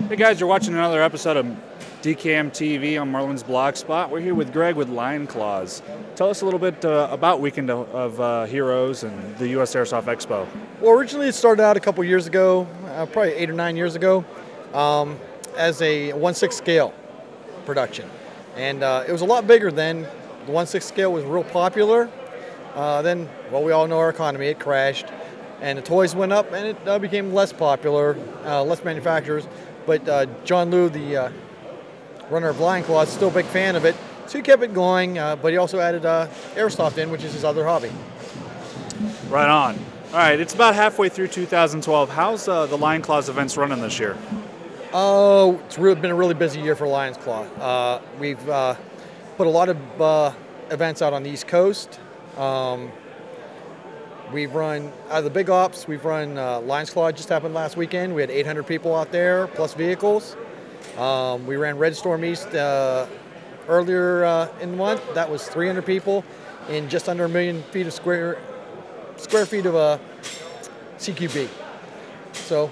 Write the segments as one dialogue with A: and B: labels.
A: Hey guys, you're watching another episode of DKM TV on Merlin's blog spot. We're here with Greg with Lion Claws. Tell us a little bit about Weekend of Heroes and the US Airsoft Expo.
B: Well, originally it started out a couple years ago, probably 8 or 9 years ago, as a 1/6 scale production. And it was a lot bigger then. The 1/6 scale was real popular. Then, well, we all know our economy, it crashed. And the toys went up and it became less popular, less manufacturers. But John Liu, the runner of Lion Claws, is still a big fan of it. So he kept it going, but he also added Airsoft in, which is his other hobby.
A: Right on. All right, it's about halfway through 2012. How's the Lion Claws events running this year?
B: Oh, it's been a really busy year for Lion's Claw. We've put a lot of events out on the East Coast. We've run, out of the big ops, we've run Lion's Claw just happened last weekend. We had 800 people out there, plus vehicles. We ran Red Storm East earlier in the month. That was 300 people in just under 1 million feet of square feet of CQB. So,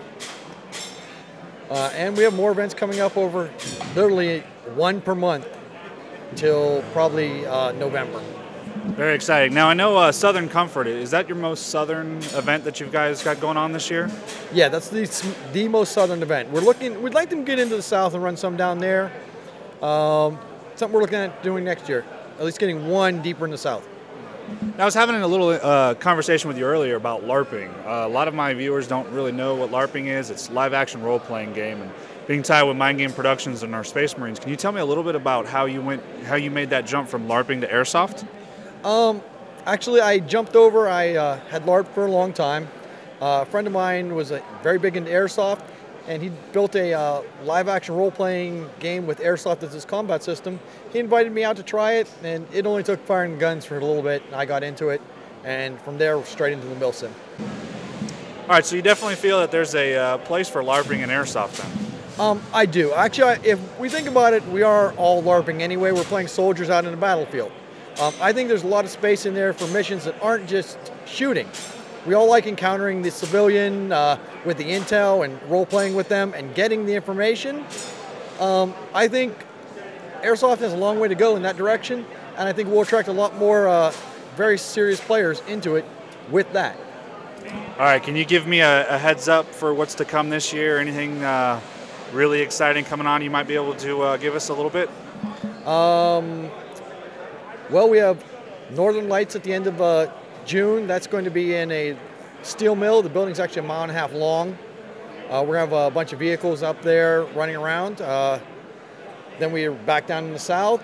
B: and we have more events coming up over literally one per month till probably November.
A: Very exciting. Now I know Southern Comfort, is that your most southern event that you guys got going on this year?
B: Yeah, that's the most southern event. We'd like to get into the south and run some down there. Something we're looking at doing next year, at least getting one deeper in the south.
A: I was having a little conversation with you earlier about LARPing. A lot of my viewers don't really know what LARPing is. It's a live-action role-playing game, and being tied with Mind Game Productions and our Space Marines. Can you tell me a little bit about how you made that jump from LARPing to Airsoft?
B: Actually, I jumped over. I had LARPed for a long time. A friend of mine was very big into Airsoft, and he built a live-action role-playing game with Airsoft as his combat system. He invited me out to try it, and it only took firing guns for a little bit. I got into it, and from there, straight into the MilSim.
A: All right, so you definitely feel that there's a place for LARPing and Airsoft then?
B: I do. Actually, if we think about it, we are all LARPing anyway. We're playing soldiers out in the battlefield. I think there's a lot of space in there for missions that aren't just shooting. We all like encountering the civilian with the intel and role-playing with them and getting the information. I think Airsoft has a long way to go in that direction, and I think we'll attract a lot more very serious players into it with that.
A: All right, can you give me a heads up for what's to come this year? Anything really exciting coming on you might be able to give us a little bit?
B: Well, we have Northern Lights at the end of June. That's going to be in a steel mill. The building's actually 1.5 miles long. We're going to have a bunch of vehicles up there running around. Then we're back down in the south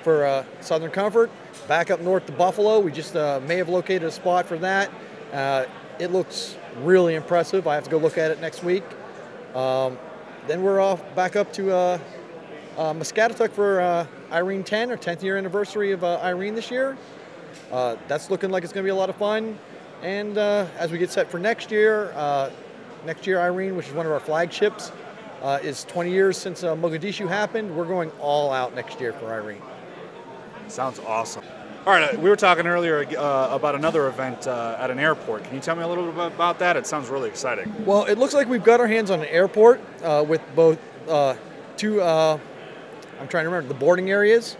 B: for Southern Comfort. Back up north to Buffalo. We just may have located a spot for that. It looks really impressive. I have to go look at it next week. Then we're off back up to Muscatatuck for Irene 10, our 10th year anniversary of Irene this year. That's looking like it's going to be a lot of fun. And as we get set for next year Irene, which is one of our flagships, is 20 years since Mogadishu happened. We're going all out next year for Irene.
A: Sounds awesome. All right, we were talking earlier about another event at an airport. Can you tell me a little bit about that? It sounds really exciting.
B: Well, it looks like we've got our hands on an airport with both two, I'm trying to remember, the boarding areas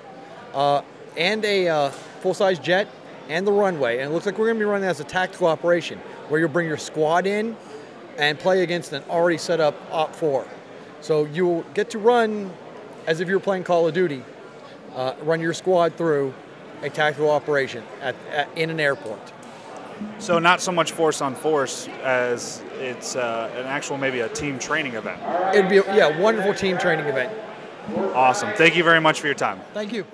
B: and a full-size jet and the runway. And it looks like we're going to be running that as a tactical operation where you'll bring your squad in and play against an already set up Op 4. So you'll get to run as if you were playing Call of Duty, run your squad through a tactical operation in an airport.
A: So not so much force on force as it's an actual, maybe a team training event.
B: It'd be a wonderful team training event.
A: Awesome. Thank you very much for your time.
B: Thank you.